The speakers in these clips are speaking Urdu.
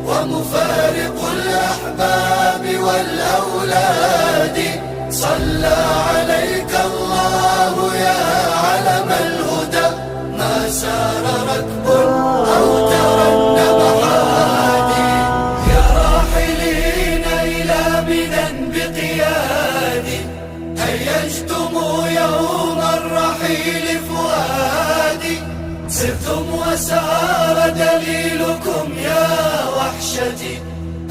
ومفارق الأحباب والأولاد صلى عليك الله يا علم الهدى ما سار ركب أو ترنم حادي يا راحلين إلى منى بقيادي هيجتم يوم الرحيل فؤادي سرتم وسار دليلكم يا وحشتي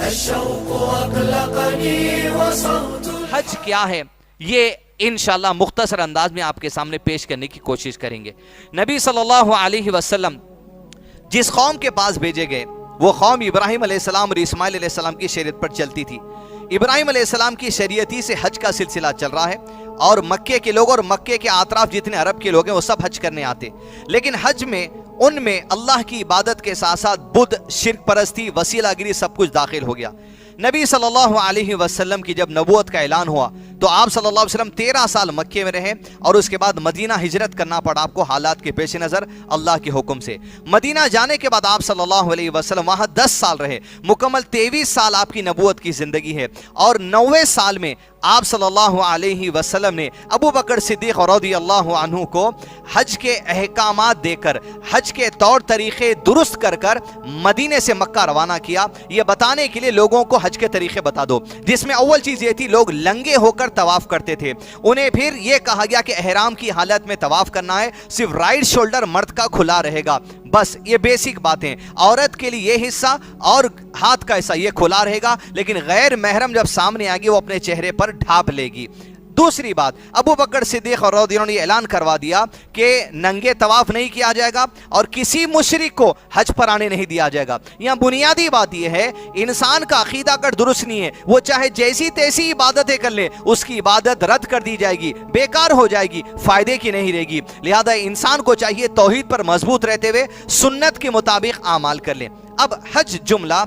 الشوق أقلقني وصوت حج کیا ہے یہ انشاءاللہ مختصر انداز میں آپ کے سامنے پیش کرنے کی کوشش کریں گے۔ نبی صلی اللہ علیہ وسلم جس قوم کے پاس بھیجے گئے وہ قوم ابراہیم علیہ السلام اور اسماعیل علیہ السلام کی شریعت پر چلتی تھی۔ ابراہیم علیہ السلام کی شریعتی سے حج کا سلسلہ چل رہا ہے اور مکے کے لوگ اور مکے کے اطراف جتنے عرب کے لوگ ہیں وہ سب حج کرنے آتے، لیکن حج میں ان میں اللہ کی عبادت کے ساتھ ساتھ بدھ، شرک پرستی، وسیلہ گری سب کچھ داخل ہو گیا۔ نبی صلی اللہ علیہ وسلم کی جب نبوت کا اعلان ہوا تو آپ صلی اللہ علیہ وسلم 13 سال مکے میں رہے اور اس کے بعد مدینہ ہجرت کرنا پڑا آپ کو حالات کے پیش نظر اللہ کے حکم سے۔ مدینہ جانے کے بعد آپ صلی اللہ علیہ وسلم وہاں 10 سال رہے، مکمل 23 سال آپ کی نبوت کی زندگی ہے، اور 90 سال میں آپ صلی اللہ علیہ وسلم نے ابو بکر صدیق رضی اللہ عنہ کو حج کے احکامات دے کر، حج کے طور طریقے درست کر کر مدینے سے مکہ روانہ کیا، یہ بتانے کے لیے لوگوں کو حج کے طریقے بتا دو، جس میں اول چیز یہ تھی لوگ لنگے ہو کر طواف کرتے تھے، انہیں پھر یہ کہا گیا کہ احرام کی حالت میں طواف کرنا ہے، صرف رائٹ شولڈر مرد کا کھلا رہے گا، بس یہ بیسک باتیں، عورت کے لیے یہ حصہ اور ہاتھ کا حصہ یہ کھلا رہے گا، لیکن غیر محرم جب سامنے آئے گی وہ اپنے چہرے پر ڈھانپ لے گی۔ دوسری بات، ابو بکر صدیق رضی اللہ عنہ نے اعلان کروا دیا کہ ننگے طواف نہیں کیا جائے گا اور کسی مشرک کو حج پر آنے نہیں دیا جائے گا۔ یہاں بنیادی بات یہ ہے انسان کا عقیدہ اگر درست نہیں ہے وہ چاہے جیسی تیسی عبادتیں کر لے، اس کی عبادت رد کر دی جائے گی، بیکار ہو جائے گی، فائدے کی نہیں رہے گی۔ لہذا انسان کو چاہیے توحید پر مضبوط رہتے ہوئے سنت کے مطابق اعمال کر لیں۔ اب حج جملہ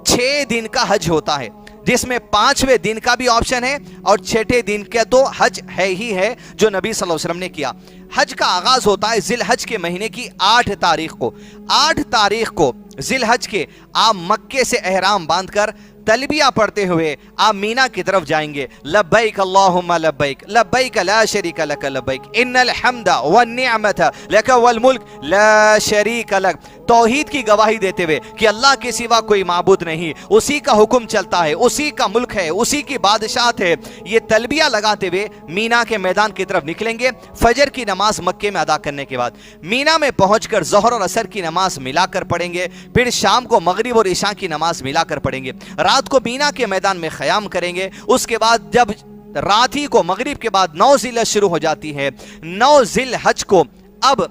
6 دن کا حج ہوتا ہے، جس میں 5ویں دن کا بھی آپشن ہے اور 6ٹھے دن کا تو حج ہے ہی ہے جو نبی صلی اللہ علیہ وسلم نے کیا۔ حج کا آغاز ہوتا ہے ذی الحج کے مہینے کی 8 تاریخ کو۔ 8 تاریخ کو ذی الحج کے آپ مکے سے احرام باندھ کر تلبیہ پڑھتے ہوئے آپ مینا کی طرف جائیں گے۔ لبیک اللہم لبیک لبیک لا شریک لک لبیک ان الحمد والنعمت لک والملک لا شریک لک، توحید کی گواہی دیتے ہوئے کہ اللہ کے سوا کوئی معبود نہیں، اسی کا حکم چلتا ہے، اسی کا ملک ہے، اسی کی بادشاہت ہے، یہ تلبیہ لگاتے ہوئے مینا کے میدان کی طرف نکلیں گے۔ فجر کی نماز مکے میں ادا کرنے کے بعد مینا میں پہنچ کر ظہر اور عصر کی نماز ملا کر پڑھیں گے، پھر شام کو مغرب اور عشاء کی نماز ملا کر پڑھیں گے، رات کو مینا کے میدان میں خیام کریں گے۔ اس کے بعد جب رات ہی کو مغرب کے بعد 9 ذی الحج شروع ہو جاتی ہے، 9 ذی الحج کو اب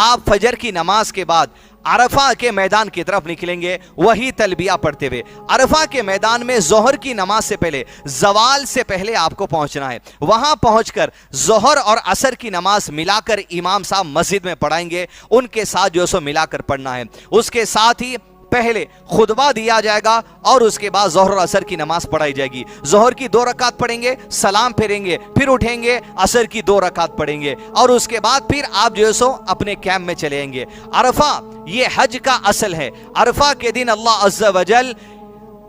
آپ فجر کی نماز کے بعد عرفہ کے میدان کی طرف نکلیں گے، وہی تلبیہ پڑھتے ہوئے۔ عرفہ کے میدان میں ظہر کی نماز سے پہلے، زوال سے پہلے آپ کو پہنچنا ہے، وہاں پہنچ کر ظہر اور عصر کی نماز ملا کر امام صاحب مسجد میں پڑھائیں گے، ان کے ساتھ جو سو ملا کر پڑھنا ہے۔ اس کے ساتھ ہی پہلے خطبہ دیا جائے گا اور اس کے بعد ظہر اور عصر کی نماز پڑھائی جائے گی۔ ظہر کی 2 رکعت پڑھیں گے، سلام پھیریں گے، پھر اٹھیں گے، عصر کی 2 رکعت پڑھیں گے اور اس کے بعد پھر آپ جو سو اپنے کیمپ میں چلے جائیں گے۔ عرفہ یہ حج کا اصل ہے۔ عرفہ کے دن اللہ عز و جل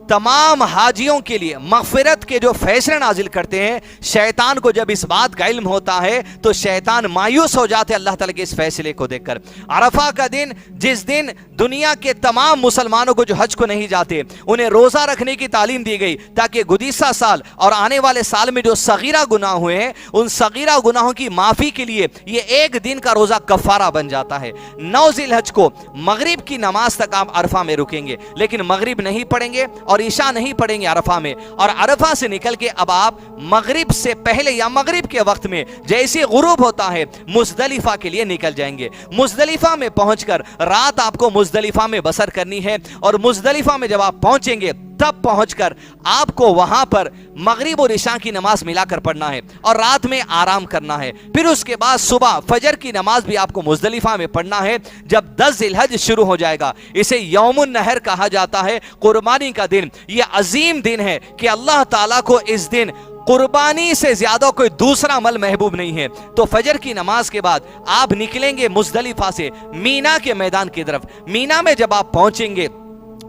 تمام حاجیوں کے لیے مغفرت کے جو فیصلے نازل کرتے ہیں، شیطان کو جب اس بات کا علم ہوتا ہے تو شیطان مایوس ہو جاتے اللہ تعالیٰ کے اس فیصلے کو دیکھ کر۔ عرفہ کا دن، جس دن دنیا کے تمام مسلمانوں کو جو حج کو نہیں جاتے انہیں روزہ رکھنے کی تعلیم دی گئی تاکہ گزشتہ سال اور آنے والے سال میں جو صغیرہ گناہ ہوئے ہیں ان صغیرہ گناہوں کی معافی کے لیے یہ ایک دن کا روزہ کفارہ بن جاتا ہے۔ 9 ذی الحج کو مغرب کی نماز تک آپ عرفہ میں رکیں گے، لیکن مغرب نہیں پڑھیں گے اور عشاء نہیں پڑھیں گے عرفہ میں، اور عرفہ سے نکل کے اب آپ مغرب سے پہلے یا مغرب کے وقت میں جیسے غروب ہوتا ہے مزدلفہ کے لیے نکل جائیں گے۔ مزدلفہ میں پہنچ کر رات آپ کو مزدلفہ میں بسر کرنی ہے، اور مزدلفہ میں جب آپ پہنچیں گے تب پہنچ کر آپ کو وہاں پر مغرب اور عشاء کی نماز ملا کر پڑھنا ہے اور رات میں آرام کرنا ہے۔ پھر اس کے بعد صبح فجر کی نماز بھی آپ کو مزدلفہ میں پڑھنا ہے جب 10 ذی الحج شروع ہو جائے گا۔ اسے یوم النحر کہا جاتا ہے، قربانی کا دن۔ یہ عظیم دن ہے کہ اللہ تعالیٰ کو اس دن قربانی سے زیادہ کوئی دوسرا عمل محبوب نہیں ہے۔ تو فجر کی نماز کے بعد آپ نکلیں گے مزدلفہ سے مینا کے میدان کی طرف۔ مینا میں جب آپ پہنچیں گے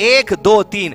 1 2 3,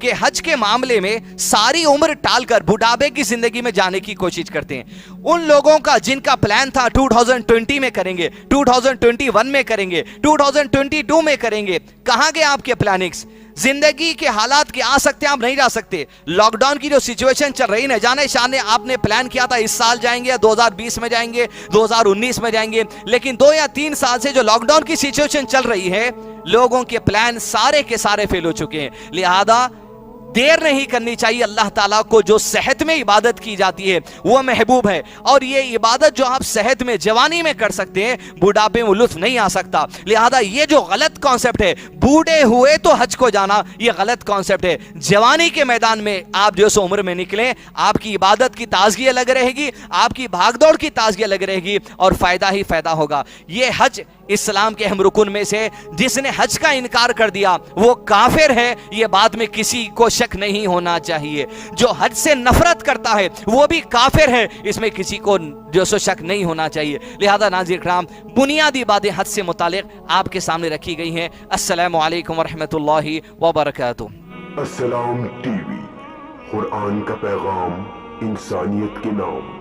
کہ حج کے معاملے میں ساری عمر ٹال کر بڑھاپے کی زندگی میں جانے کی کوشش کرتے ہیں. ان لوگوں کا جن کا پلان تھا 2020 میں کریں گے, 2021 میں کریں گے, 2022 میں کریں گے, کہاں گئے آپ کے پلاننگز؟ زندگی کے حالات کے آ سکتے ہیں, آپ نہیں جا سکتے. لاک ڈاؤن کی جو سچویشن چل رہی ہے, جانے شانے آپ نے پلان کیا تھا اس سال جائیں گے, 2020 میں جائیں گے, 2019 میں جائیں گے, لیکن 2 یا 3 سال سے جو لاک ڈاؤن کی سچویشن چل رہی ہے, لوگوں کے پلان سارے کے سارے فیل ہو چکے ہیں. لہذا دیر نہیں کرنی چاہیے. اللہ تعالیٰ کو جو صحت میں عبادت کی جاتی ہے وہ محبوب ہے, اور یہ عبادت جو آپ صحت میں جوانی میں کر سکتے ہیں بڑھاپے میں لطف نہیں آ سکتا. لہذا یہ جو غلط کانسیپٹ ہے بوڑھے ہوئے تو حج کو جانا, یہ غلط کانسیپٹ ہے. جوانی کے میدان میں آپ جو سو عمر میں نکلیں, آپ کی عبادت کی تازگی الگ رہے گی, آپ کی بھاگ دوڑ کی تازگی الگ رہے گی, اور فائدہ ہی فائدہ ہوگا. یہ حج اسلام کے اہم رکن میں سے جس نے حج کا انکار کر دیا وہ کافر ہے, یہ بات میں کسی کو شک نہیں ہونا چاہیے. جو حج سے نفرت کرتا ہے وہ بھی کافر ہے, اس میں کسی کو جو سو شک نہیں ہونا چاہیے. لہذا ناظرین کرام, بنیادی باتیں حج سے متعلق آپ کے سامنے رکھی گئی ہیں. السلام علیکم ورحمۃ اللہ وبرکاتہ. السلام ٹی وی, قرآن کا پیغام انسانیت کے نام.